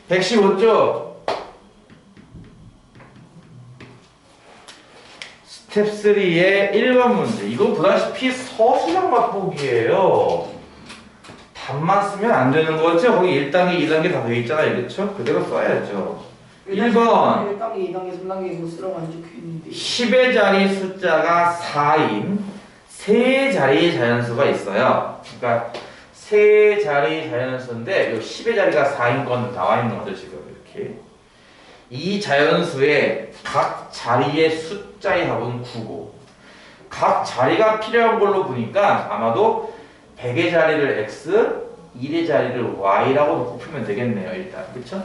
115쪽. 스텝 3의 1번 문제. 이거 보다시피 서술형 맛보기예요. 답만 쓰면 안 되는 거죠? 거기 1단계, 2단계 다 되어 있잖아요. 그렇죠? 그대로 써야죠. 1번 1단계, 2단계, 3단계 이거 쓰라고 안 적혀있는데 10의 자리 숫자가 4인 세 자리의 자연수가 있어요. 그러니까 세 자리 자연수인데 이 10의 자리가 4인 건 나와 있는 거죠. 지금 이렇게. 이 자연수의 각 자리의 숫자의 합은 9고 각 자리가 필요한 걸로 보니까 아마도 100의 자리를 x, 1의 자리를 y라고 놓고 풀면 되겠네요. 일단 그렇죠?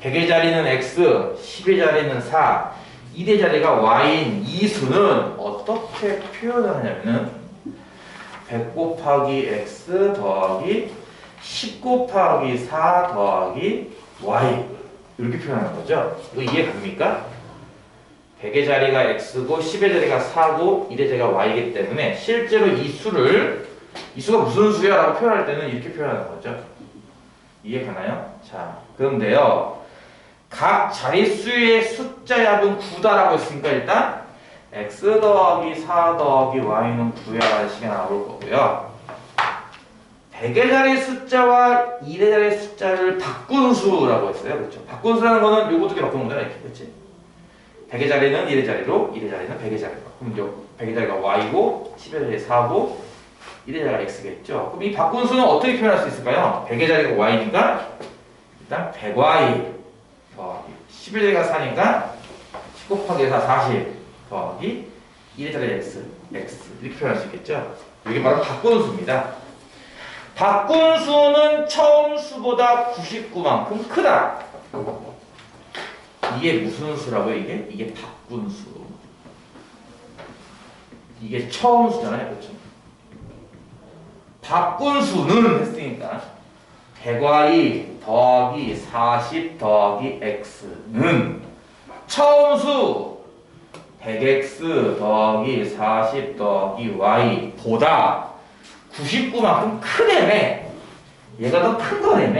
100의 자리는 x, 10의 자리는 4, 1의 자리가 y인 이 수는 어떻게 표현을 하냐면은 100 곱하기 x 더하기 10 곱하기 4 더하기 y 이렇게 표현하는 거죠. 이거 이해 갑니까? 100의 자리가 x고 10의 자리가 4고 1의 자리가 y이기 때문에 실제로 이 수가 무슨 수야? 라고 표현할 때는 이렇게 표현하는 거죠. 이해 가나요? 자, 그런데요. 각 자릿수의 숫자의 합은 9다라고 했으니까 일단 x 더하기 4 더하기 y는 9야 라는 식이 나올 거고요. 100의 자리 숫자와 1의 자리 숫자를 바꾼 수라고 했어요. 그렇죠? 바꾼 수라는 거는 요거 두 개 바꾸는 거잖아. 이렇게. 그렇지? 100의 자리는 1의 자리로, 1의 자리는 100의 자리로. 그럼 요 100의 자리가 y고, 10의 자리가 4고, 1의 자리가 x겠죠. 그럼 이 바꾼 수는 어떻게 표현할 수 있을까요? 100의 자리가 y니까 일단 100y 더하기 10의 자리가 4니까 10 곱하기 4, 40 더하기 1의 자리 x 이렇게 표현할 수 있겠죠. 이게 바로 바꾼 수입니다. 바꾼 수는 처음 수보다 99만큼 크다. 이게 무슨 수라고요? 이게 바꾼 수. 이게 처음 수잖아요. 그렇죠? 바꾼 수는 했으니까 100y 더하기 40 더하기 x는 처음 수 100x 더하기 40 더하기 y보다 99만큼 크다며. 얘가 더 큰 거라며.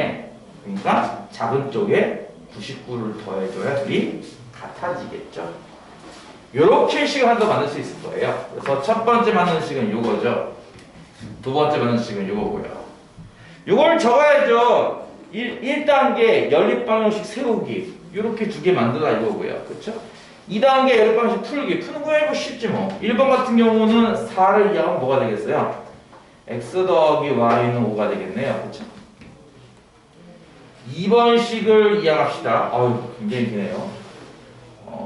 그러니까 작은 쪽에 99를 더해줘야 둘이 같아지겠죠. 요렇게 식을 하나 더 만들 수 있을 거예요. 그래서 첫 번째 만드는 식은 요거죠. 두 번째 만드는 식은 요거고요. 요걸 적어야죠. 1단계 연립방정식 세우기. 요렇게 두 개 만들라 이거고요. 그렇죠? 2단계 연립방정식 풀기. 푸는 거야 이거 쉽지 뭐. 1번 같은 경우는 4를 이해하면 뭐가 되겠어요? x 더하기 y는 5가 되겠네요. 그렇죠? 2번 식을 이해합시다. 어휴, 굉장히 기네요.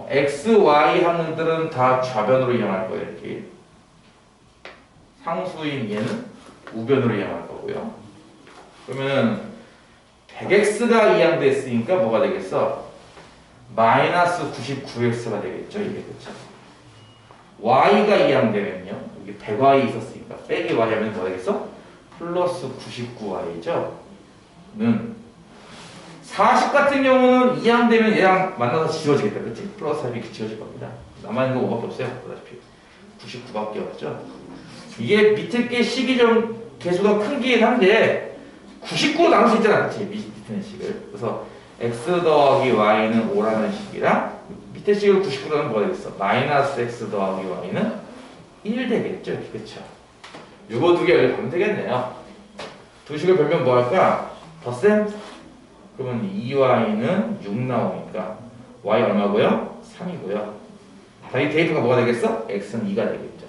x, y 하는들은 다 좌변으로 이해할 거예요. 이렇게. 상수인 얘는 우변으로 이해할 거고요. 그러면 100x가 이항됐으니까 뭐가 되겠어? 마이너스 99x가 되겠죠. 이게 그렇죠? y가 이항되면요. 여기 100y 있었으니까 빼기 y 하면 뭐가 되겠어? 플러스 99y죠. 는 40 같은 경우는 이항되면 얘랑 만나서 지워지겠다. 그렇지? 플러스 4이 이렇게 지워질 겁니다. 남아있는 거 5밖에 없어요. 보다시피 99밖에 없죠. 이게 밑에 게 식이 좀 개수가 크긴 한데 99로 나눌 수 있잖아. 그치? 밑에 식을. 그래서 x 더하기 y는 5라는 식이랑 밑에 식을 99로 나누면 뭐가 되겠어? 마이너스 x 더하기 y는 1 되겠죠. 그쵸? 요거 두 개 연립하면 되겠네요. 두 식을 별면 뭐 할까? 덧셈? 그러면 2y는 6 나오니까 y 얼마고요? 3이고요. 이 대입가 뭐가 되겠어? x는 2가 되겠죠.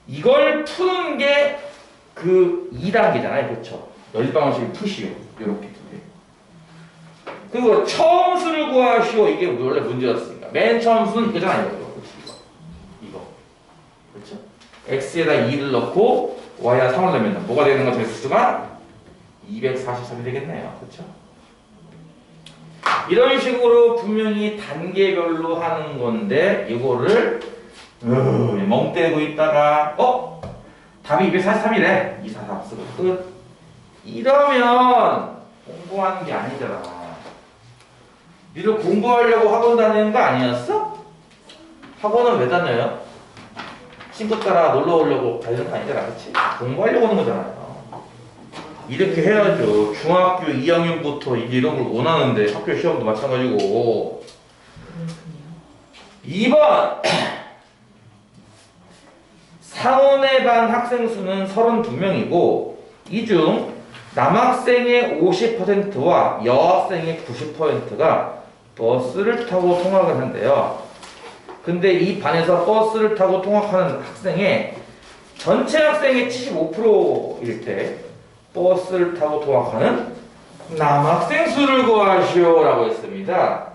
이걸 푸는 게 그 2단계잖아요. 그렇죠? 연립방정식을 푸시오. 요렇게 두 개. 그리고 처음 수를 구하시오. 이게 원래 문제였으니까. 맨 처음 수는 이거잖아요. 이거. 그렇죠? x에다 2를 넣고 y에다 3을 넣으면 뭐가 되는 거죠? 수가 243이 되겠네요. 그렇죠? 이런 식으로 분명히 단계별로 하는 건데 이거를 멍 때리고 있다가 답이 243이래. 243 쓰고 끝. 이러면 공부하는 게 아니잖아. 니들 공부하려고 학원 다니는 거 아니었어? 학원은 왜 다녀요? 친구 따라 놀러 오려고 다니는 거 아니잖아. 그치? 공부하려고 오는 거잖아요. 이렇게 해야죠. 중학교 2학년부터 이제 이런 걸 원하는데 학교 시험도 마찬가지고. 2번 상원의 반 학생 수는 32명이고 이 중 남학생의 50%와 여학생의 90%가 버스를 타고 통학을 한대요. 근데 이 반에서 버스를 타고 통학하는 학생의 전체 학생의 75%일 때 버스를 타고 통학하는 남학생 수를 구하시오 라고 했습니다.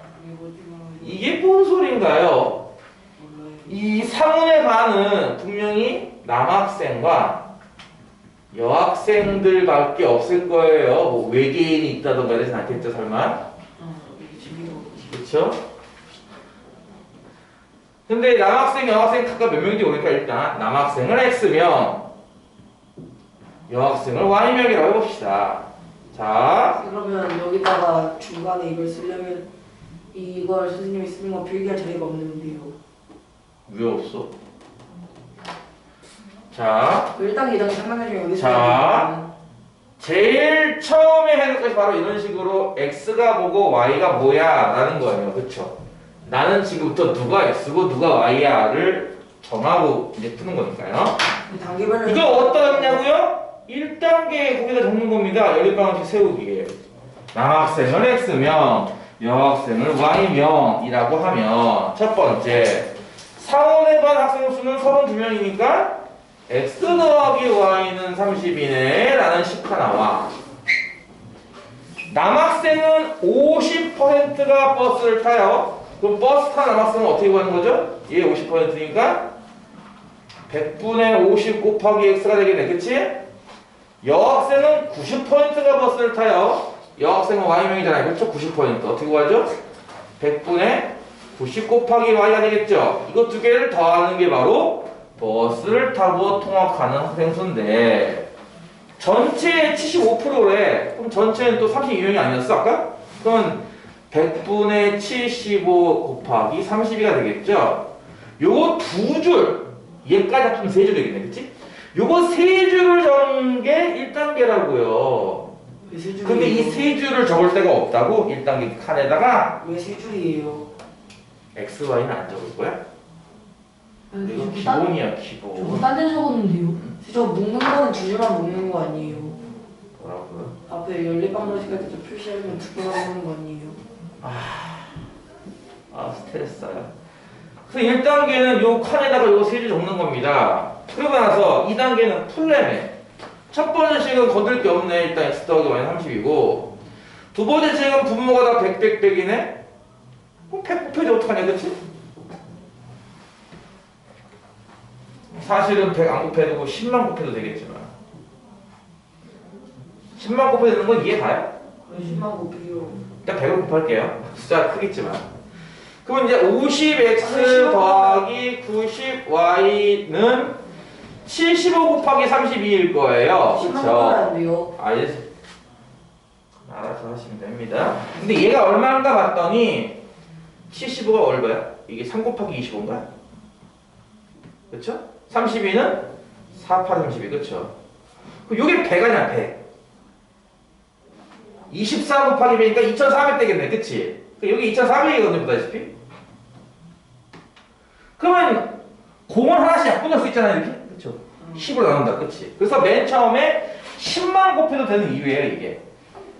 이게 뭔 소린가요? 이 상훈의 반은 분명히 남학생과 여학생들밖에 없을 거예요. 뭐 외계인이 있다던가 이러진 않겠죠, 설마? 그렇죠? 근데 남학생, 여학생 각각 몇 명인지 모르니까 일단 남학생을 X명, 여학생을 Y명이라고 해봅시다. 자, 그러면 여기다가 중간에 이걸 쓰려면 이걸 선생님이 쓰는 건 필기할 자리가 없는데요. 왜 없어? 자, 1단계, 2단계, 3단계 중에 어디 자. 제일 처음에 해는 것이 바로 이런 식으로 X가 뭐고 Y가 뭐야 라는 거예요. 그쵸? 나는 지금부터 누가 X고 누가 Y야를 정하고 이제 푸는 거니까요. 단계별로 이거 어디다 적냐고요? 1단계 거기다 적는 겁니다. 연립방식 세우기에. 남학생을 X명, 여학생을 Y명이라고 하면 첫 번째 상원의 반 학생 수는 32명이니까 X 더하기 Y는 30이네 라는 식가 나와. 남학생은 50%가 버스를 타요. 그럼 버스 탄 남학생은 어떻게 구하는 거죠? 얘 50%니까 100분의 50 곱하기 X가 되겠네. 그치? 여학생은 90%가 버스를 타요. 여학생은 Y명이잖아요. 그렇죠? 90%. 어떻게 구하죠? 100분의 90 곱하기 Y가 되겠죠? 이거 두 개를 더하는 게 바로 버스를 타고 통학하는 학생 수인데 전체의 75%래. 그럼 전체는 또 32명이 아니었어 아까? 그럼 100분의 75 곱하기 32가 되겠죠? 요거 두 줄, 얘까지 합치면 세 줄 되겠네. 그치? 요거 세 줄을 적는 게 1단계라고요. 왜 세 줄이에요? 근데 이 세 줄을 적을 데가 없다고? 1단계 칸에다가 왜 세 줄이에요? X, Y는 안 적을 거야? 이거 저 기본이야, 기본. 딴 데 적었는데요? 저 묶는 거는 두 줄만 묶는 거 아니에요? 뭐라고요? 앞에 연립방정식 할 때 저 표시하면 두 개만 묶는 거 아니에요? 스트레스 쌓여. 그래서 1단계는 요 칸에다가 요 세 줄 적는 겁니다. 그러고 나서 2단계는 풀레네. 첫 번째 식은 건들 게 없네. 일단 X 더하기 Y는 30이고 두 번째 식은 분모가 다 100, 100, 100이네? 그럼 100 곱해야지 어떡하냐, 그치? 사실은 100 안 곱해도 10만 곱해도 되겠지만 10만 곱해야 되는 건 이해 가요? 10만 곱해요. 일단 100을 곱할게요. 숫자가 크겠지만. 그럼 이제 50x 더하기 90y는 75 곱하기 32일 거예요. 10만 그렇죠? 곱해야 돼요. 알아서 하시면 됩니다. 근데 얘가 얼마인가 봤더니 75가 얼마야? 이게 3 곱하기 25인가? 그렇죠? 32는 4, 8, 32, 그렇죠? 그럼 이게 100 아니야, 100. 24 곱하기 100이니까 2400 되겠네, 그치? 여기 2400이거든요, 보다시피. 그러면 공을 하나씩 약분할 수 있잖아요, 이렇게? 그쵸? 10으로 나눈다, 그치? 그래서 맨 처음에 10만 곱해도 되는 이유예요, 이게.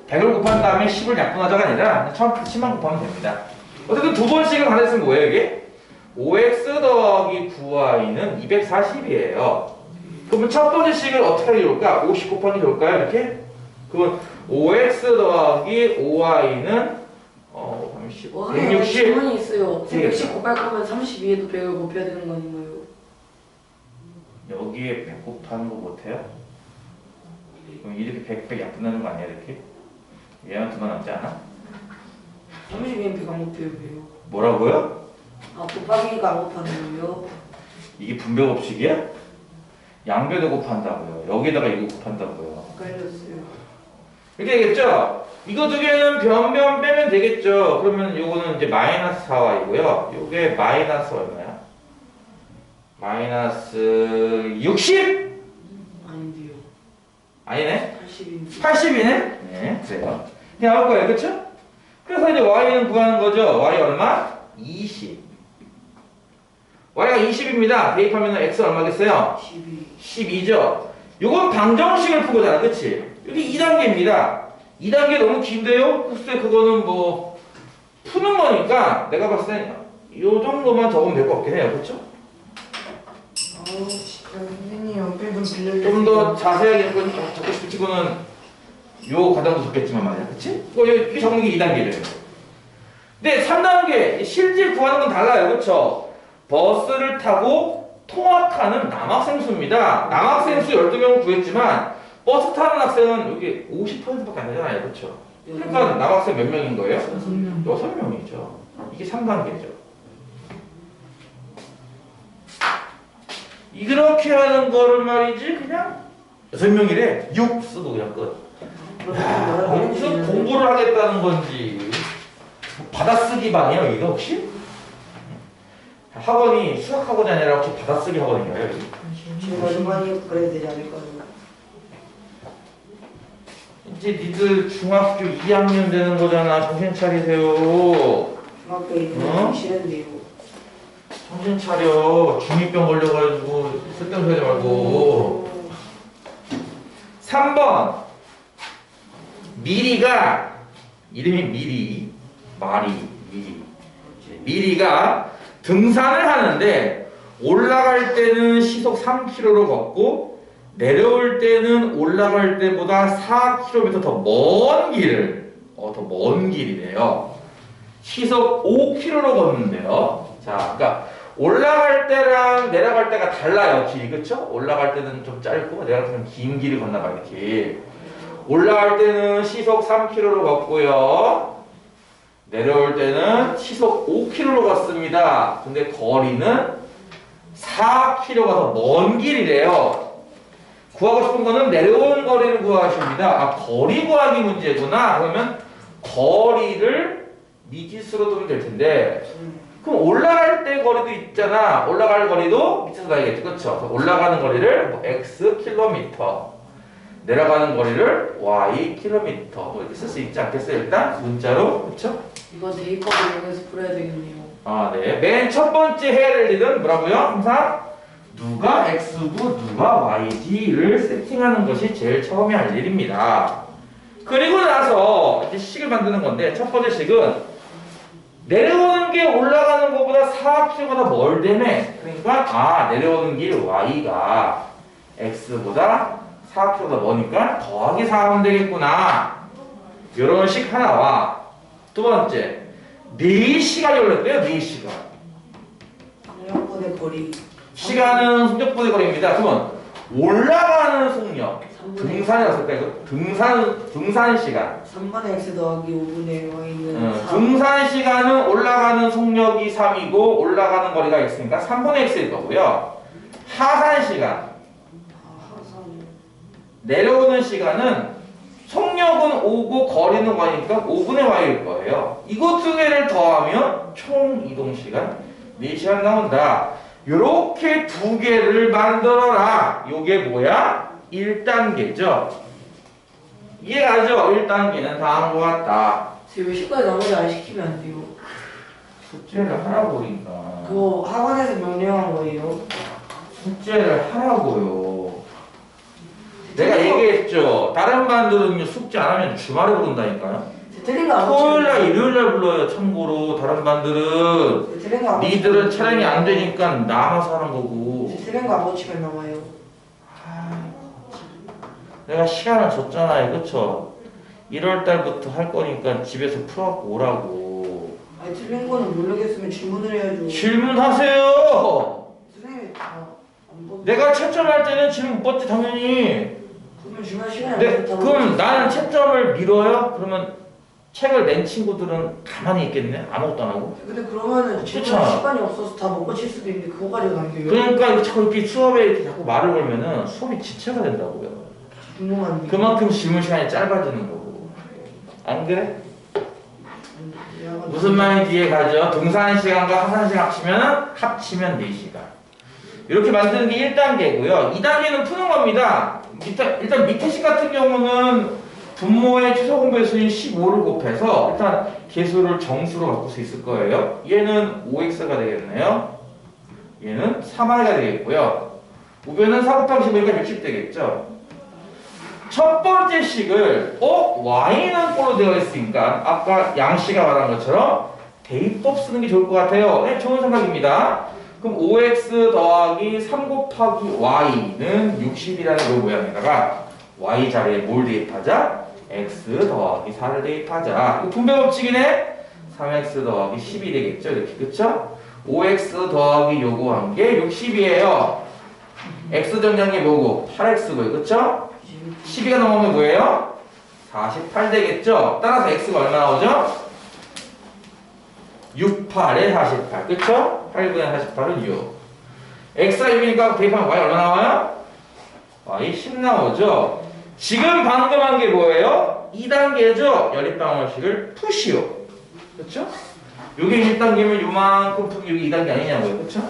100을 곱한 다음에 10을 약분하자가 아니라 처음부터 10만 곱하면 됩니다. 어쨌든 두 번씩은 반했으면 뭐예요, 이게? 5x 더하기 9y는 240이에요. 그러면 첫 번째 식을 어떻게 하기 좋을까? 50 곱하기 좋을까요, 이렇게? 그러면 5x 더하기 5y는 30, 160. 질문이 있어요. 되겠다. 160 곱할 거면 32에도 100을 곱해야 되는 거 아닌가요? 여기에 100 곱하는 거 못해요? 그럼 이렇게 100 약분하는 거 아니야, 이렇게? 얘는 두가 남지 않아? 32는 100 안 곱해요, 왜요? 뭐라고요? 곱하기가 안 곱하는 거예요? 이게 분배 법칙이야? 양변을 곱한다고요. 여기다가 이거 곱한다고요. 헷갈렸어요. 이렇게 되겠죠? 이거 두 개는 변변 빼면 되겠죠? 그러면 요거는 이제 마이너스 4y고요. 요게 마이너스 얼마야? 마이너스 60? 아닌데요. 아니네? 80. 80인데 80이네? 네, 그래요. 그냥 나올 거예요, 그쵸? 그래서 이제 y는 구하는 거죠. y 얼마? 20. y가 20입니다. 대입하면 x 얼마겠어요? 12 12죠? 요건 방정식을 푸고잖아, 그치? 여기 2단계입니다. 2단계 너무 긴데요? 글쎄, 그거는 뭐, 푸는 거니까 내가 봤을 땐 요 정도만 적으면 될 것 같긴 해요, 그쵸? 아우 진짜 선생님 연필 좀 빌려주세요. 좀 더 자세하게 적고 싶은 친구는 요 과정도 적겠지만 말이야, 그치? 이게 적는 게 2단계래요. 근데 3단계, 실질 구하는 건 달라요, 그쵸? 버스를 타고 통학하는 남학생 수입니다. 남학생 수 12명을 구했지만 버스 타는 학생은 여기 50%밖에 안 되잖아요, 그쵸? 그러니까 남학생 몇 명인 거예요? 6명 6명이죠. 이게 3단계죠. 이렇게 하는 거를 말이지 그냥 6명이래 6 쓰고 그냥 끝. 무슨 공부를 하겠다는 건지 받아쓰기 반이에요 이거 혹시? 학원이 수학학원이 아니라 혹시 받아쓰기 학원인가요? 여기? 제가 얼마나 그래야 되지 않을까요? 이제 니들 중학교 2학년 되는 거잖아. 정신 차리세요. 중학교 있는 어? 거 싫은데요. 정신 차려. 중2병 걸려가지고 쓸데없는 소리 하지 말고. 3번 미리가 이름이 미리 미리가 등산을 하는데 올라갈 때는 시속 3km로 걷고 내려올 때는 올라갈 때보다 4km 더 먼 길을 더 먼 길이래요. 시속 5km로 걷는데요. 자, 그러니까 올라갈 때랑 내려갈 때가 달라요. 길이 그쵸? 올라갈 때는 좀 짧고 내려갈 때는 긴 길을 걷나 봐요. 길. 올라갈 때는 시속 3km로 걷고요. 내려올 때는 시속 5km로 걷습니다. 근데 거리는 4km가 더 먼 길이래요. 구하고 싶은 거는 내려온 거리를 구하십니다. 아, 거리 구하기 문제구나. 그러면 거리를 미지수로 두면 될 텐데 그럼 올라갈 때 거리도 있잖아. 올라갈 거리도 밑에서 나야겠지. 그쵸? 그래서 올라가는 거리를 뭐 x 킬로미터 내려가는 거리를 y 킬로미터 뭐 이렇게 쓸 수 있지 않겠어요? 일단 문자로. 그쵸? 이건 대입하고 이용해서 풀어야 되겠네요. 아, 네. 맨 첫 번째 해야 될 일은 뭐라고요? 항상 누가 x고 누가 y지를 세팅하는 것이 제일 처음에 할 일입니다. 그리고 나서 이제 식을 만드는 건데 첫 번째 식은 내려오는 게 올라가는 것보다 4km가 더 멀다며. 그러니까 내려오는 길 y가 x보다 4km 더 머니까 더하기 4 하면 되겠구나. 이런 식 하나와 두 번째 4시간이 걸렸대요. 4시간. 학년의 거리 시간은 속력분의 거리입니다. 그러면 올라가는 속력, 3분의 등산이라고 쓸까 이거? 등산 시간. 3분의 x 더하기 5분의 y는 4. 등산 시간은 올라가는 속력이 3이고 올라가는 거리가 x니까 3분의 x일 거고요. 하산 시간, 내려오는 시간은 속력은 5고 거리는 y니까 5분의 y일 거예요. 이거 두 개를 더하면 총 이동 시간 4시간 나온다. 요렇게 두 개를 만들어라. 요게 뭐야? 1단계죠. 이해가죠? 1단계는 다음과 같다. 왜 시까지 나머지 안 시키면 안 돼요? 숙제를 하라고 그러니까. 그거 학원에서 명령한 거예요? 숙제를 하라고요. 내가 얘기했죠. 다른 반들은요 숙제 안 하면 주말에 부른다니까요. 틀린 거안 토요일날 일요일날 불러요. 참고로 다른 반들은 틀린 거안 니들은 촬영이 안 되니까 남아서 하는 거고. 틀린 거안 고치면 나와요. 내가 시간을 줬잖아요. 그쵸? 1월달부터 할 거니까 집에서 풀어갖고 오라고. 아니 틀린 거는 모르겠으면 질문을 해야죠. 질문하세요. 선생님이 안 보고 내가 채점할 때는 질문 못 받지 당연히. 그러면 중간 시간에 안 네, 됐다고 그럼 나는 채점을 미뤄요? 그러면 책을 낸 친구들은 가만히 있겠네? 아무것도 안 하고? 근데 그러면은 그쵸. 시간이 없어서 다 못 고칠 수도 있는데 그거 가지고 남겨요. 그러니까 이렇게 수업에 이렇게 자꾸 말을 걸면은 수업이 지체가 된다고요. 궁금한데. 그만큼 질문 시간이 짧아지는 거고. 안 그래? 무슨 말인지 이해가죠? 등산 시간과 하산 시간 합치면 4시간. 이렇게 만드는 게 1단계고요. 2단계는 푸는 겁니다. 일단 밑에 식 같은 경우는 분모의 최소공 배수인 15를 곱해서 일단 개수를 정수로 바꿀 수 있을 거예요. 얘는 5x가 되겠네요. 얘는 3i가 되겠고요. 우변은 4 곱하기 15니까 60 되겠죠. 첫 번째 식을 y는 꼴로 되어 있으니까 아까 양씨가 말한 것처럼 대입법 쓰는 게 좋을 것 같아요. 네, 좋은 생각입니다. 그럼 5x 더하기 3 곱하기 y는 60이라는 이 모양에다가 y 자리에 뭘 대입하자? x 더하기 4를 대입하자. 이거 분배 법칙이네. 3x 더하기 10이 되겠죠. 이렇게 그쵸? 5x 더하기 요구한 게 60이에요. x 정리한 게 뭐고? 8x고요. 그쵸? 12가 넘으면 뭐예요? 48 되겠죠? 따라서 x가 얼마 나오죠? 6, 8에 48. 그쵸? 8분의 48은 6. x가 6이니까 대입하면 y 얼마 나와요? y 10 나오죠? 지금 방금 한 게 뭐예요? 2단계죠? 연립방정식을 푸시오. 그쵸? 요게 1단계면 요만큼 푸기 요게 2단계 아니냐고요. 그쵸?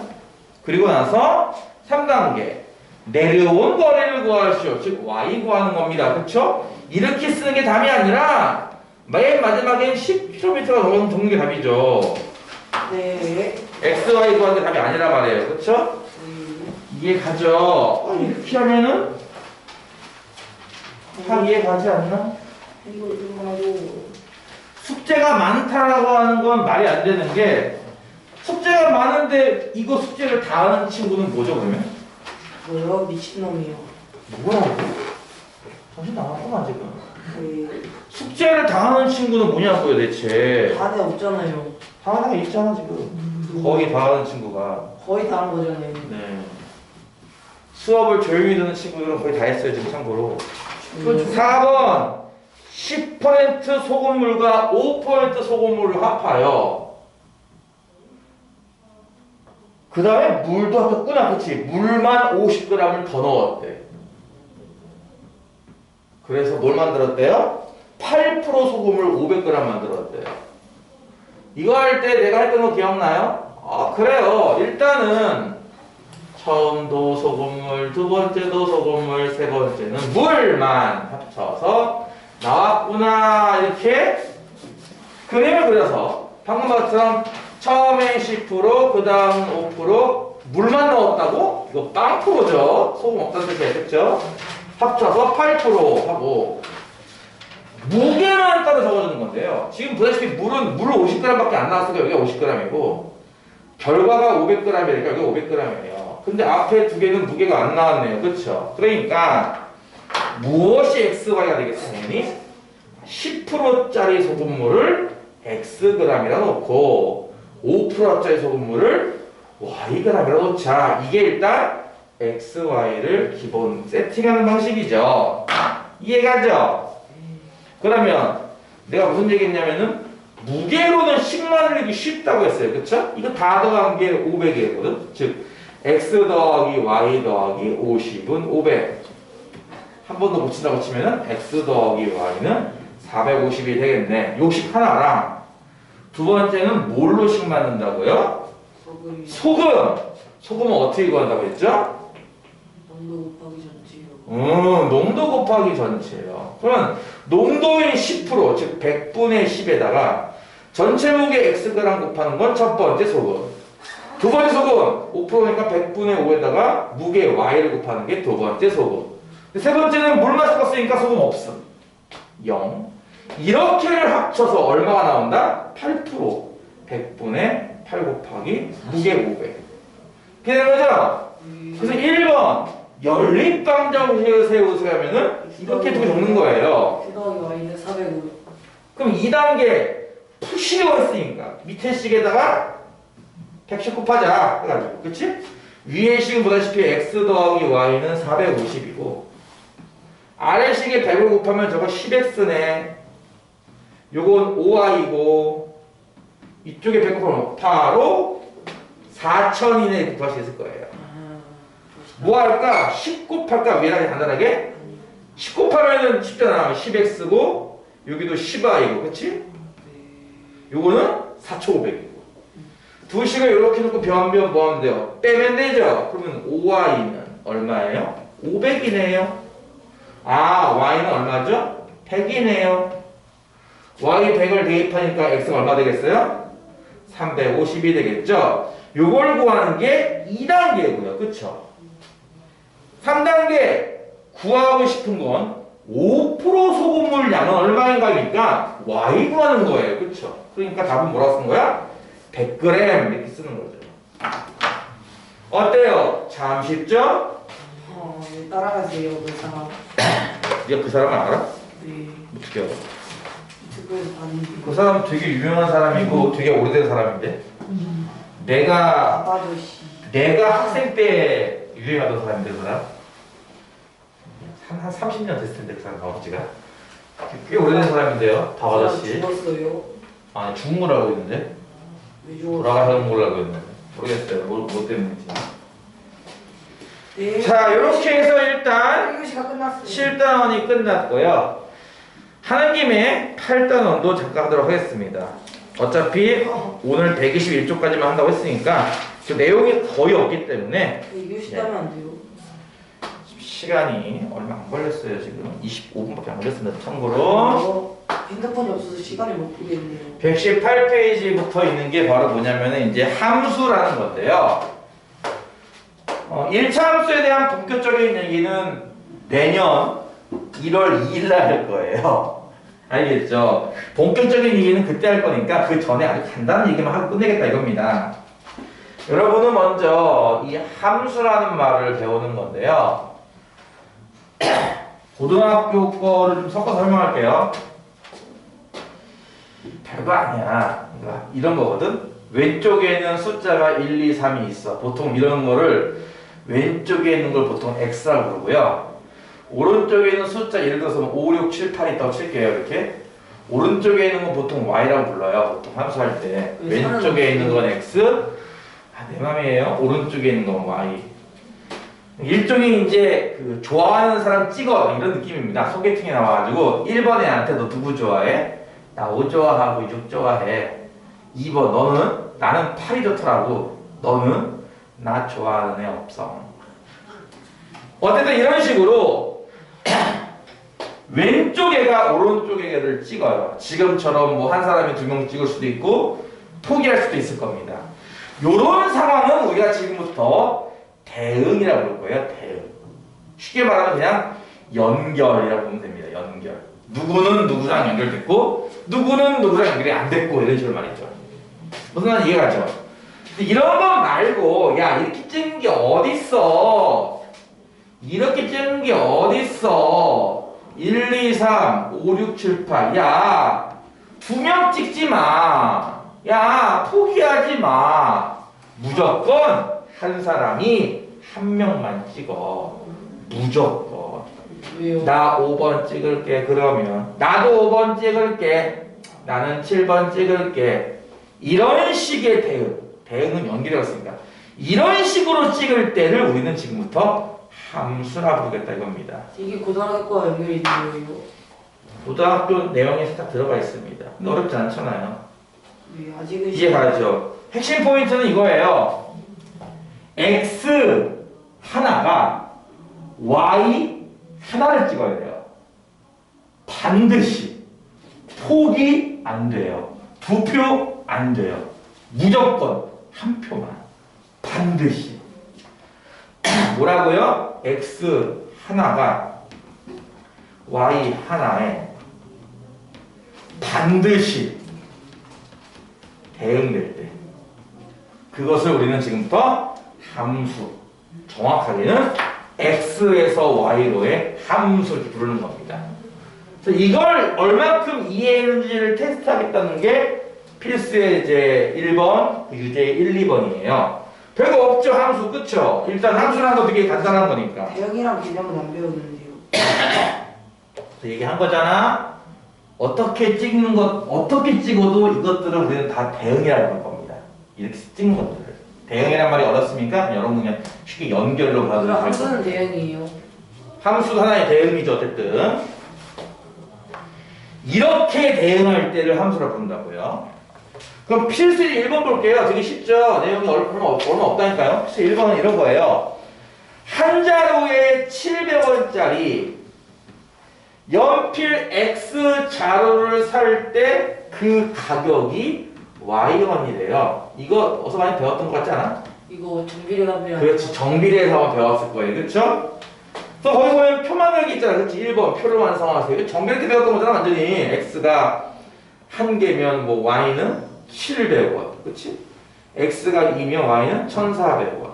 그리고 나서 3단계. 내려온 거리를 구하시오. 즉 y 구하는 겁니다. 그쵸? 이렇게 쓰는 게 답이 아니라 맨 마지막엔 10km가 넘는 게 답이죠. 네. x, y 구하는 게 답이 아니라 말이에요. 그쵸? 이해 가죠? 이렇게 하면은 다 이해 가지 않나? 이거 하고 숙제가 많다라고 하는 건 말이 안 되는 게 숙제가 많은데 이거 숙제를 다 하는 친구는 뭐죠 그러면? 뭐요? 미친놈이요. 뭐라고? 정신 나갔구만 지금. 네. 숙제를 다 하는 친구는 뭐냐고요 대체. 다들 없잖아요. 다 하나 있잖아 지금. 거의 다 하는 친구가. 거의 다 한 거잖아요. 네. 수업을 조용히 듣는 친구들은 거의 다 했어요 지금 참고로. 4번 10% 소금물과 5% 소금물을 합하여 그 다음에 물도 합했구나. 그치? 물만 50g을 더 넣었대. 그래서 뭘 만들었대요? 8% 소금을 500g 만들었대요. 이거 할 때 내가 했던 거 기억나요? 아 그래요. 일단은 처음도 소금물, 두 번째도 소금물, 세 번째는 물만 합쳐서 나왔구나. 이렇게 그림을 그려서 방금 것처럼 처음엔 10%, 그 다음 5%, 물만 넣었다고? 이거 빵프로죠. 소금 없다는 뜻이에요. 그쵸? 합쳐서 8% 하고 무게만 따로 적어주는 건데요. 지금 보다시피 물 50g밖에 안 나왔으니까 여기가 50g이고 결과가 500g이니까 여기가 500g이에요. 근데 앞에 두 개는 무게가 안 나왔네요. 그쵸? 그러니까 무엇이 XY가 되겠어? 당연히 10%짜리 소금물을 Xg이라 놓고 5%짜리 소금물을 Yg이라 놓자. 이게 일단 XY를 기본 세팅하는 방식이죠. 이해가죠? 그러면 내가 무슨 얘기 했냐면은 무게로는 10만 흘리기 쉽다고 했어요. 그쵸? 이거 다 더한 게 500이거든. 즉 X 더하기 Y 더하기 50은 500. 한 번 더 붙인다고 치면은 X 더하기 Y는 450이 되겠네. 요식 하나랑 두 번째는 뭘로씩 만든다고요? 소금! 소금은 어떻게 구한다고 했죠? 농도 곱하기 전체요. 농도 곱하기 전체요. 그러면 농도의 10%, 즉 100분의 10에다가 전체 무게 Xg 곱하는 건 첫 번째 소금. 두 번째 소금, 5%니까 100분의 5에다가 무게 Y를 곱하는 게 두 번째 소금. 세 번째는 물만 섞었으니까 소금 없음. 0. 이렇게를 합쳐서 얼마가 나온다? 8%. 100분의 8 곱하기 무게 500. 이렇게 되는 거죠? 그래서 1번 연립방정식을 세우세요면은 이렇게 두 개 적는 거예요. X 더하기 Y는 405. 그럼 2단계 푸시로 했으니까 밑에 식에다가 110 곱하자 해가지고 그치? 위에 식은 보다시피 X 더하기 Y는 450이고 아래 식에 100을 곱하면 저거 10X네. 요건 5Y고 이쪽에 100 곱하면 바로 4000 이내에 곱할 수 있을 거예요. 뭐 할까? 10 곱할까? 위에다가 간단하게 10 곱하면은 쉽잖아. 10X고 여기도 10Y고 그치? 요거는 4500이고 두 식을 이렇게 놓고 변변 뭐 하면 돼요? 빼면 되죠? 그러면 5Y는 얼마예요? 500이네요. 아, y는 얼마죠? 100이네요. y 100을 대입하니까 x가 얼마 되겠어요? 350이 되겠죠? 요걸 구하는 게 2단계고요. 그쵸? 3단계 구하고 싶은 건 5% 소금물 양은 얼마인가니까 y 구하는 거예요. 그쵸? 그러니까 답은 뭐라고 쓴 거야? 100g 이렇게 쓰는 거죠. 어때요? 참 쉽죠? 네, 따라가세요, 그 사람. 네가 그 사람을 알아? 네, 어떻게 알아? 유튜브에서 봤는데. 그 사람 되게 유명한 사람이고 되게 오래된 사람인데 내가 아빠도시. 학생 때 유행하던 사람인데 그 사람 한 30년 됐을 텐데 그 사람 아버지가 꽤 오래된 사람인데요. 박 아저씨. 죽었어요? 아니 죽은 걸로 알고 있는데 왜 죽었어요? 돌아가는 걸로 알고 있는데 모르겠어요. 뭐 때문인지. 네. 자 이렇게 해서 일단 1교시가 끝났어요. 7단원이 끝났고요. 하는 김에 8단원도 잠깐 하도록 하겠습니다. 어차피 오늘 121쪽까지만 한다고 했으니까 그 내용이 거의 없기 때문에 2교시 따면 안 돼요. 시간이 얼마 안 걸렸어요. 지금 25분밖에 안 걸렸습니다. 참고로 핸드폰이 없어서 시간을 못 보겠네요. 118페이지부터 있는 게 바로 뭐냐면 이제 함수라는 건데요. 1차 함수에 대한 본격적인 얘기는 내년 1월 2일 날 할 거예요. 알겠죠? 본격적인 얘기는 그때 할 거니까 그 전에 아주 간단한 얘기만 하고 끝내겠다 이겁니다. 여러분은 먼저 이 함수라는 말을 배우는 건데요. 고등학교 거를 좀 섞어서 설명할게요. 별거 아니야. 그러니까 이런 거거든. 왼쪽에는 숫자가 1, 2, 3이 있어. 보통 이런 거를 왼쪽에 있는 걸 보통 x라고 부르고요. 오른쪽에 있는 숫자 예를 들어서 5, 6, 7, 8 있다고 칠게요. 이렇게. 오른쪽에 있는 건 보통 y라고 불러요. 보통 함수할 때. 왼쪽에 있는 건 x. 아, 내 맘이에요. 오른쪽에 있는 건 y. 일종의 이제 그 좋아하는 사람 찍어 이런 느낌입니다. 소개팅에 나와가지고 1번 애한테 너 누구 좋아해? 나 5 좋아하고 6 좋아해. 2번 너는? 나는 8이 좋더라고. 너는? 나 좋아하는 애 없어. 어쨌든 이런 식으로 왼쪽 애가 오른쪽 애를 찍어요. 지금처럼 뭐 한 사람이 2명 찍을 수도 있고 포기할 수도 있을 겁니다. 요런 상황은 우리가 지금부터 대응이라고 부를 거예요. 대응. 쉽게 말하면 그냥 연결이라고 보면 됩니다. 연결. 누구는 누구랑 연결됐고 누구는 누구랑 연결이 안 됐고 이런 식으로 말이죠. 무슨 말인지 이해가죠? 근데 이런 거 말고 야 이렇게 찍는 게 어딨어? 이렇게 찍는 게 어딨어? 1, 2, 3, 5, 6, 7, 8 야 2명 찍지 마. 야 포기하지 마. 무조건 한 사람이 한 명만 찍어. 무조건. 왜요? 나 5번 찍을게. 그러면 나도 5번 찍을게. 나는 7번 찍을게. 이런 식의 대응. 대응은 연결이었으니까. 이런 식으로 찍을 때를 우리는 지금부터 함수라 부르겠다 이겁니다. 이게 고등학교와 연결이 되는 거예요? 고등학교 내용에 딱 들어가 있습니다. 근데 어렵지 않잖아요. 네, 아직은 이해가죠? 핵심 포인트는 이거예요. x 하나가 y 하나를 찍어야 돼요. 반드시. 포기 안 돼요. 2표 안 돼요. 무조건 한 표만. 반드시. 뭐라고요? x 하나가 y 하나에 반드시 대응될 때 그것을 우리는 지금부터 함수, 정확하게는 x에서 y로의 함수 이렇게 부르는 겁니다. 그래서 이걸 얼만큼 이해했는지를 테스트하겠다는 게 필수의 이제 1번, 유제 1, 2번이에요. 별거 없죠, 함수. 그쵸? 일단 함수라는 거 되게 간단한 거니까. 대형이랑 개념은 안 배우는데요. 그래서 얘기한 거잖아. 어떻게 찍는 것, 어떻게 찍어도 이것들은 우리는 다 대응이라고 할 겁니다. 이렇게 찍는 것들을. 대응이란 말이 어렵습니까? 여러분 그냥 쉽게 연결로 그럼 받아들일 수 함수는 대형이에요. 함수 하나의 대응이죠, 어쨌든. 이렇게 대응할 때를 함수라 부른다고요. 그럼 필수 1번 볼게요. 되게 쉽죠? 내용이 얼마 없다니까요. 필수 1번은 이런 거예요. 한 자루에 700원짜리 연필 X 자루를 살 때 그 가격이 Y원이래요. 이거 어서 많이 배웠던 것 같지 않아? 이거 정비례 가면 그렇지. 정비례에서 한번 배웠을 거예요. 그렇죠? 그래서 거기 보면 표 만들기 있잖아. 그렇지? 1번 표를 완성하세요. 이거 정비례 때 배웠던 거잖아. 완전히 X가 1개면 뭐 Y는 700원. 그렇지? X가 2면 Y는 1,400원.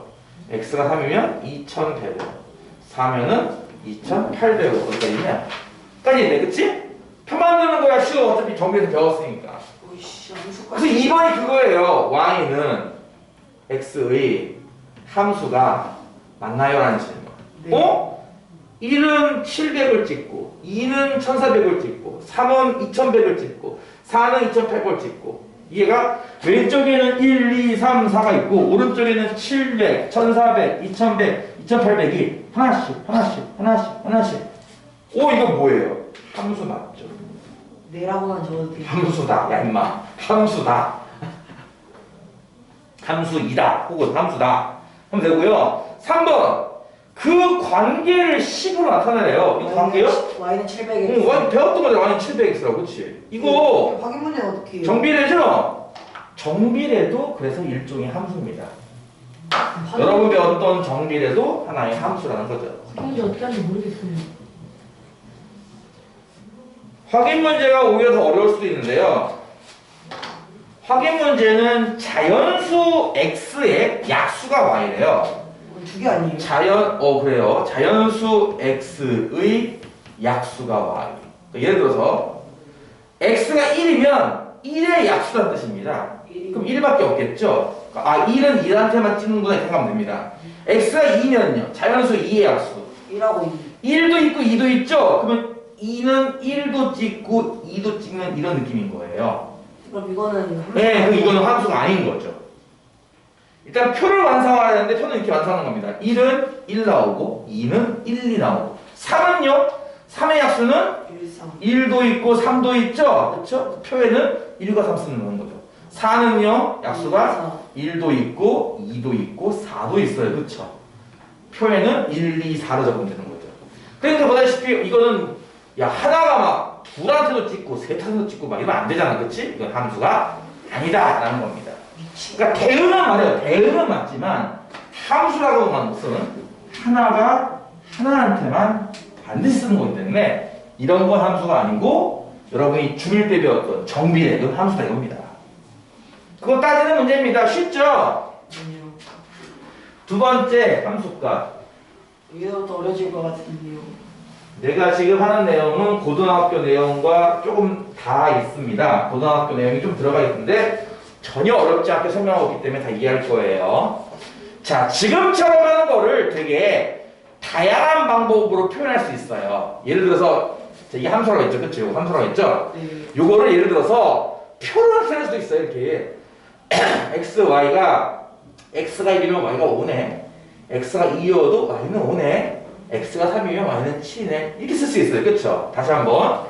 X가 3이면 2,100원. 4면은 2,800원. 어디까지냐? 까지네. 그치? 표 만드는 거야 쉬워. 어차피 정비에서 배웠으니까. 오이씨 그래서 함수까지 2번이 그거예요. Y는 X의 함수가 맞나요? 라는 질문. 네. 어? 1은 700을 찍고 2는 1400을 찍고 3은 2100을 찍고 4는 2800을 찍고 얘가 왼쪽에는 1, 2, 3, 4가 있고 오른쪽에는 700, 1400, 2100, 2800이 하나씩 오 이거 뭐예요? 함수 맞죠? 네라고만 적어도 돼요. 함수다 야 임마 함수다 함수이다 혹은 함수다 하면 되고요. 3번 그 관계를 식으로 나타내래요. 이 관계요? Y는 700에 응, 완 배웠던 거잖아. 완전 700x라고, 그치? 이거 확인 문제는 어떻게 해요? 정비례죠? 정비례도 그래서 일종의 함수입니다. 여러분 배웠던 정비례도 하나의 함수라는 거죠. 확인 문제 어떻게 하는지 모르겠어요. 확인 문제가 오히려 더 어려울 수도 있는데요. 확인 문제는 자연수 x의 약수가 y래요. 두 개 아니에요? 그래요. 자연수 x의 약수가 y. 예를 들어서 x가 1이면 1의 약수라는 뜻입니다. 그럼 1밖에 없겠죠? 1은 1한테만 찍는구나 이렇게 생각하면 됩니다. x가 2면요. 자연수 2의 약수. 1하고 2. 1도 있고 2도 있죠? 그러면 2는 1도 찍고 2도 찍는 이런 느낌인 거예요. 그럼 이거는 네, 이거는 함수가 아닌 거죠. 일단 표를 완성해야 되는데 표는 이렇게 완성하는 겁니다. 1은 1 나오고 2는 1, 2 나오고 3은요? 3의 약수는 1, 3. 1도 있고 3도 있죠? 그렇죠? 표에는 1과 3 쓰는 거죠. 4는요? 약수가 1도 있고 2도 있고 4도 있어요. 그렇죠? 표에는 1, 2, 4로 적으면 되는 거죠. 그러니까 보다시피 이거는 야 하나가 막 둘한테도 찍고 셋한테도 찍고 막 이러면 안 되잖아. 그렇지? 이건 함수가 아니다라는 겁니다. 그러니까 대응은 맞아요. 대응은 맞지만 함수라고 하는 것은 하나가 하나한테만 반드시 쓰는 거기 때문에 이런 건 함수가 아니고 여러분이 중1 때 배웠던 정비례 이건 함수다 이겁니다. 그거 따지는 문제입니다. 쉽죠? 아니요. 두 번째 함수가 이게 더 어려질 것 같은데요. 내가 지금 하는 내용은 고등학교 내용과 조금 다 있습니다. 고등학교 내용이 좀 들어가 있는데 전혀 어렵지 않게 설명하고 있기 때문에 다 이해할 거예요. 자, 지금처럼 하는 거를 되게 다양한 방법으로 표현할 수 있어요. 예를 들어서 이게 함수라고 했죠. 그쵸? 이거 함수라고 했죠? 네. 요거를 예를 들어서 표로 나타낼 수도 있어요. 이렇게 x, y가 x가 1이면 y가 5네. x가 2여도 y는 5네. x가 3이면 y는 7이네. 이렇게 쓸 수 있어요. 그쵸? 다시 한번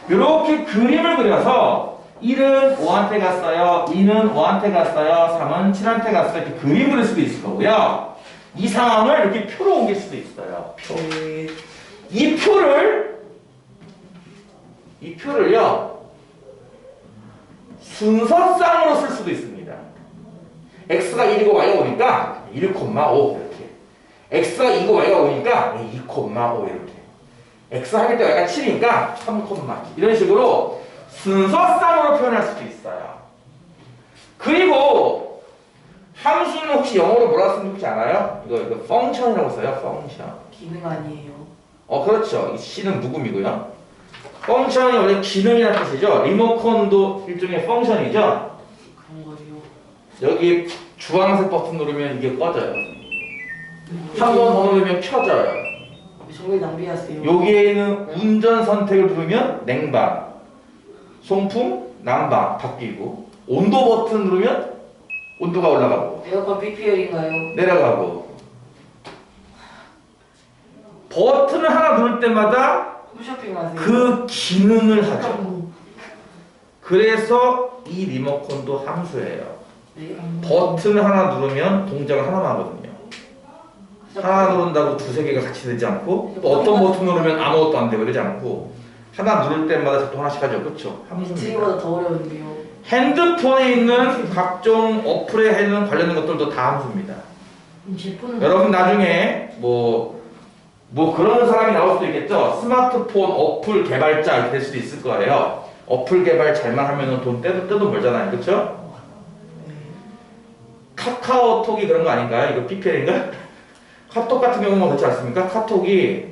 이렇게 그림을 그려서 1은 5한테 갔어요. 2는 5한테 갔어요. 3은 7한테 갔어요. 이렇게 그림 그릴 수도 있을 거고요. 이 상황을 이렇게 표로 옮길 수도 있어요. 표. 네. 이 표를요 순서상으로 쓸 수도 있습니다. x가 1이고 y가 5니까 1,5 이렇게. x가 2고 y가 5니까 2,5 이렇게. x가 하기 때 y가 7이니까 3, 이런 식으로 순서상으로 표현할 수도 있어요. 그리고 함수는 혹시 영어로 뭐라 쓰는지 혹시 알아요? 이거 펑션이라고 써요. 펑션. 기능 아니에요. 그렇죠. 이 C는 묵음이고요. 펑션이 원래 기능이라는 뜻이죠. 리모컨도 일종의 펑션이죠. 그런 거요. 여기 주황색 버튼 누르면 이게 꺼져요. 한 번 더 누르면 켜져요. 정말 낭비하세요. 여기에는 운전 선택을 누르면 냉방, 송풍, 난방 바뀌고 온도 버튼 누르면 온도가 올라가고 에어컨 PPL인가요? 내려가고 버튼을 하나 누를 때마다 홈쇼핑 하세요. 그 기능을 하죠. 그래서 이 리모컨도 함수예요. 네. 버튼을 하나 누르면 동작을 하나만 하거든요. 하나 누른다고 두세 개가 같이 되지 않고 또 어떤 버튼 누르면 아무것도 안 되고 이러지 않고 하나 누를 때마다 작동 하나씩 하죠. 그렇죠? 함수입니다. 미팅보다 더 어려운데요. 핸드폰에 있는 각종 어플에 있는 관련된 것들도 다 함수입니다. 제 폰은 여러분 나중에 뭐 그런 사람이 나올 수도 있겠죠. 스마트폰 어플 개발자 이렇게 될 수도 있을 거예요. 어플 개발 잘만 하면은 돈 떼도 벌잖아요. 그렇죠? 카카오톡이 그런 거 아닌가요? 이거 PPL인가? 카톡 같은 경우는 그렇지 않습니까? 카톡이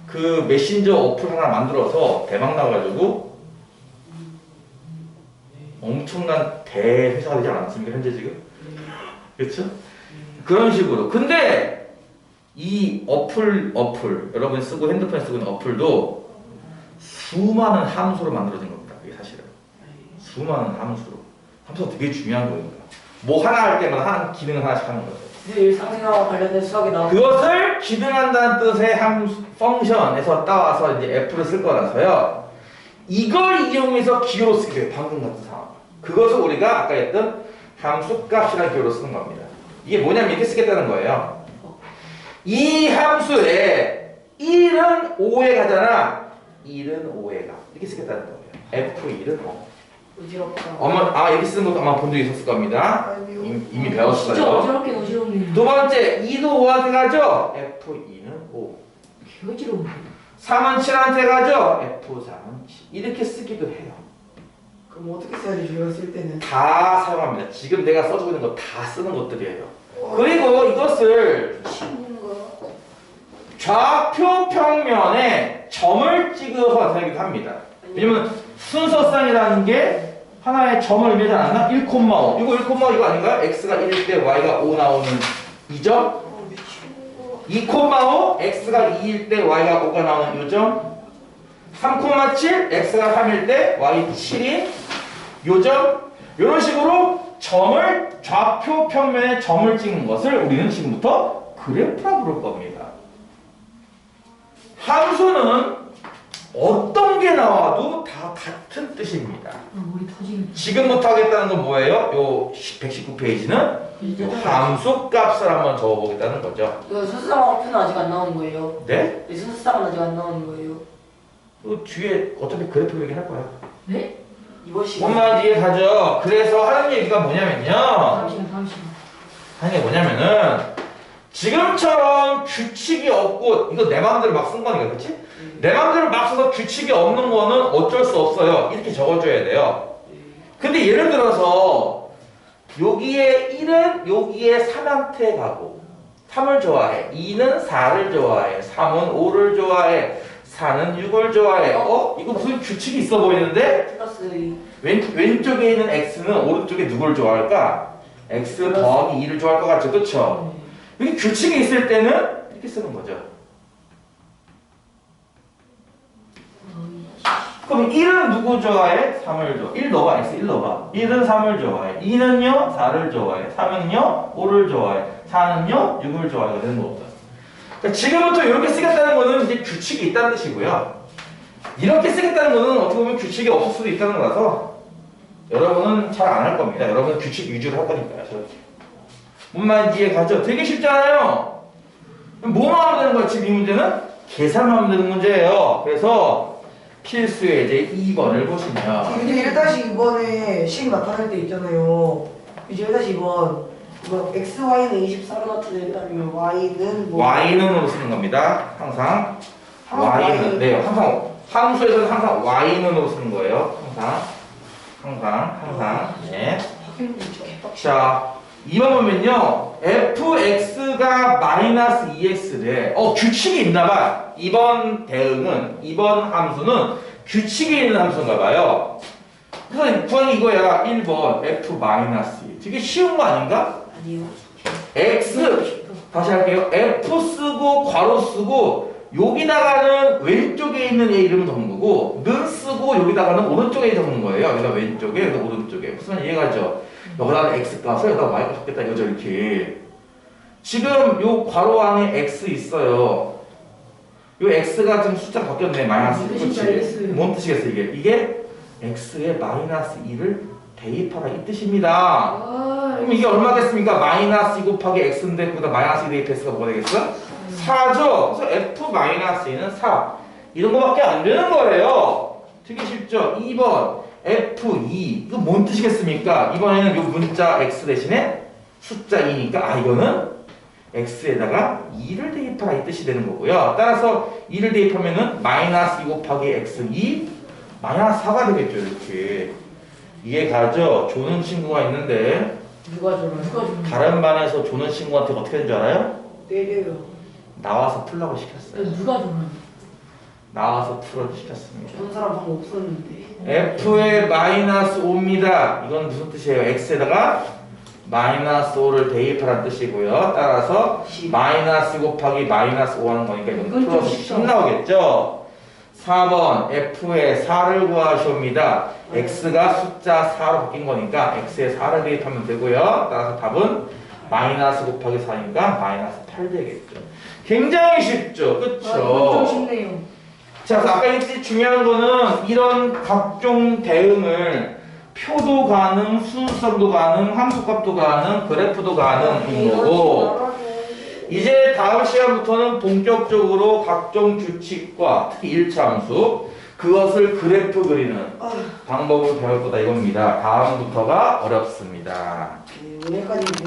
그 메신저 어플 하나 만들어서 대박 나가지고 엄청난 대회사가 되지 않았습니까? 현재 지금? 그렇죠? 그런 식으로. 근데 이 어플 여러분이 쓰고 핸드폰에 쓰고 있는 어플도 수많은 함수로 만들어진 겁니다. 이게 사실은 수많은 함수로. 함수가 되게 중요한 거니까. 뭐 하나 할 때마다 한 기능을 하나씩 하는 거죠. 일상생활과 관련된 수학이 나오고 그것을 기능한다는 뜻의 함수 펑션에서 따와서 이제 f를 쓸 거라서요. 이걸 이용해서 기호로 쓰게 돼요. 방금 같은 상황. 그것을 우리가 아까 했던 함수값이라는 기호로 쓰는 겁니다. 이게 뭐냐면 이렇게 쓰겠다는 거예요. 이 함수에 1은 5에 가잖아. 1은 5에 가. 이렇게 쓰겠다는 거예요. f1은 5. 어지럽다. 이렇게 쓰는 것도 아마 본 적이 있었을 겁니다. 이미 배웠어요. 진짜 어지럽게 어지럽네. 두 번째, 2도 5한테 가죠? F2는 5. 어지러워. 3은 7한테 가죠? F3은 7. 이렇게 쓰기도 해요. 그럼 어떻게 써야지 저희가 쓸 때는? 다 사용합니다. 지금 내가 써주고 있는 거 다 쓰는 것들이에요. 그리고 이것을 좌표 평면에 점을 찍어서 나타내기도 합니다. 왜냐면 순서쌍이라는 게 하나의 점을 의미하지 않았나? 1,5. 이거 1,5 이거 아닌가요? x가 1일 때 y가 5 나오는 이 점? 2,5 x가 2일 때 y가 5가 나오는 이 점? 3,7 x가 3일 때 y 7인 요 점? 이런 식으로 점을 좌표 평면에 점을 찍는 것을 우리는 지금부터 그래프라 부를 겁니다. 함수는 어떤 게 나와도 다 같은 뜻입니다. 머리 터지는. 지금부터 하겠다는 건 뭐예요? 요 119페이지는 함수 값을 한번 적어보겠다는 거죠. 이거 순수상황 표는 아직 안 나온 거예요. 네? 이 순수상황은 아직 안 나오는 거예요. 그 뒤에 어차피 그래프 얘기할 거야. 네? 이번 시간. 뭔 뒤에 가죠. 그래서 하는 얘기가 뭐냐면요. 잠시만. 하는 게 뭐냐면은 지금처럼 규칙이 없고 이거 내 마음대로 막 쓴 거니까 그치? 내 마음대로 막 써서 규칙이 없는 거는 어쩔 수 없어요. 이렇게 적어줘야 돼요. 근데 예를 들어서 여기에 1은 여기에 3한테 가고 3을 좋아해. 2는 4를 좋아해. 3은 5를 좋아해. 4는 6을 좋아해. 이거 무슨 규칙이 있어 보이는데? 플러스 2. 왼쪽에 있는 x는 오른쪽에 누구를 좋아할까? x 더하기 2를 좋아할 것 같죠? 그쵸? 여기 규칙이 있을 때는 이렇게 쓰는 거죠. 그럼 1은 누구 좋아해? 3을 좋아해. 1 넣어봐. x 1 넣어봐. 1은 3을 좋아해. 2는요? 4를 좋아해. 3은요? 5를 좋아해. 4는요? 6을 좋아해가 되는 거죠. 그러니까 지금부터 이렇게 쓰겠다는 거는 이제 규칙이 있다는 뜻이고요. 이렇게 쓰겠다는 거는 어떻게 보면 규칙이 없을 수도 있다는 거라서 여러분은 잘 안 할 겁니다. 여러분은 규칙 위주로 할 거니까요. 뭔 말인지 이해 가죠? 되게 쉽잖아요. 뭐만 하면 되는 거야? 지금 이 문제는? 계산만 하면 되는 문제예요. 그래서 필수의 이제 2번을 보시면 이제 1-2번에 식 나타낼 때 있잖아요. 이제 1-2번 이거 xy는 24로 나타낸다면 y는 뭐 y는으로 쓰는 겁니다. 항상 y는 Y. 네, 항상 함수에서는 항상 y는으로 쓰는 거예요. 항상 네. 자 2번 보면요 fx가 마이너스 2x래. 규칙이 있나봐. 이번 대응은 이번 함수는 규칙이 있는 함수인가 봐요. 그래서 구하는 이거야. 1번 f 마이너스 2. 되게 쉬운 거 아닌가? 아니요. x 다시 할게요. f 쓰고 괄호 쓰고 여기다가는 왼쪽에 있는 애 이름을 적는 거고 는 쓰고 여기다가는 오른쪽에 적는 거예요. 여기다 왼쪽에 여기다 오른쪽에. 무슨 말인지 이해가죠? 여기다가 x 값을 여기다 y 값 적겠다 이거죠. 이렇게 지금 요 괄호 안에 x 있어요. 요 x가 지금 숫자가 바뀌었네. 마이너스. 그렇지. 뭔 뜻이겠어 이게? 이게 x에 마이너스 2를 대입하라 이 뜻입니다. 그럼 이게 얼마 됐습니까? 마이너스 2 곱하기 x인데 거기다 마이너스 2 대입했으니까 뭐가 되겠어? 4죠? 그래서 f 마이너스 2는 4. 이런 거밖에 안 되는 거예요. 되게 쉽죠? 2번 F2 이거 뭔 뜻이겠습니까? 이번에는 요 문자 X 대신에 숫자 2니까 이거는 X에다가 2를 대입하라 이 뜻이 되는 거고요. 따라서 2를 대입하면은 마이너스 2 곱하기 X2 마이너스 4가 되겠죠. 이렇게 이해 가죠? 조는 친구가 있는데 누가 저러요? 누가 좀 다른 반에서 조는 친구한테 어떻게 된 줄 알아요? 때려요. 나와서 풀라고 시켰어요. 누가 좀 나와서 풀어 시켰습니다. 저런 사람 방금 없었는데. F의 마이너스 5입니다. 이건 무슨 뜻이에요? X에다가 마이너스 5를 대입하라는 뜻이고요. 따라서 마이너스 곱하기 마이너스 5 하는 거니까 이건 이건 좀 플러스 쉽다. 10 나오겠죠? 4번 F의 4를 구하시옵니다. X가 숫자 4로 바뀐 거니까 X에 4를 대입하면 되고요. 따라서 답은 마이너스 곱하기 4니까 마이너스 8 되겠죠. 굉장히 쉽죠? 이건 좀 그쵸? 쉽네요. 자, 그래서 아까 했듯이 중요한 거는 이런 각종 대응을 표도 가능, 수수성도 가능, 함수값도 가능, 그래프도 가능인 거고 이제 다음 시간부터는 본격적으로 각종 규칙과 특히 1차 함수 그것을 그래프 그리는 방법을 배울 거다 이겁니다. 다음부터가 어렵습니다. 오늘까지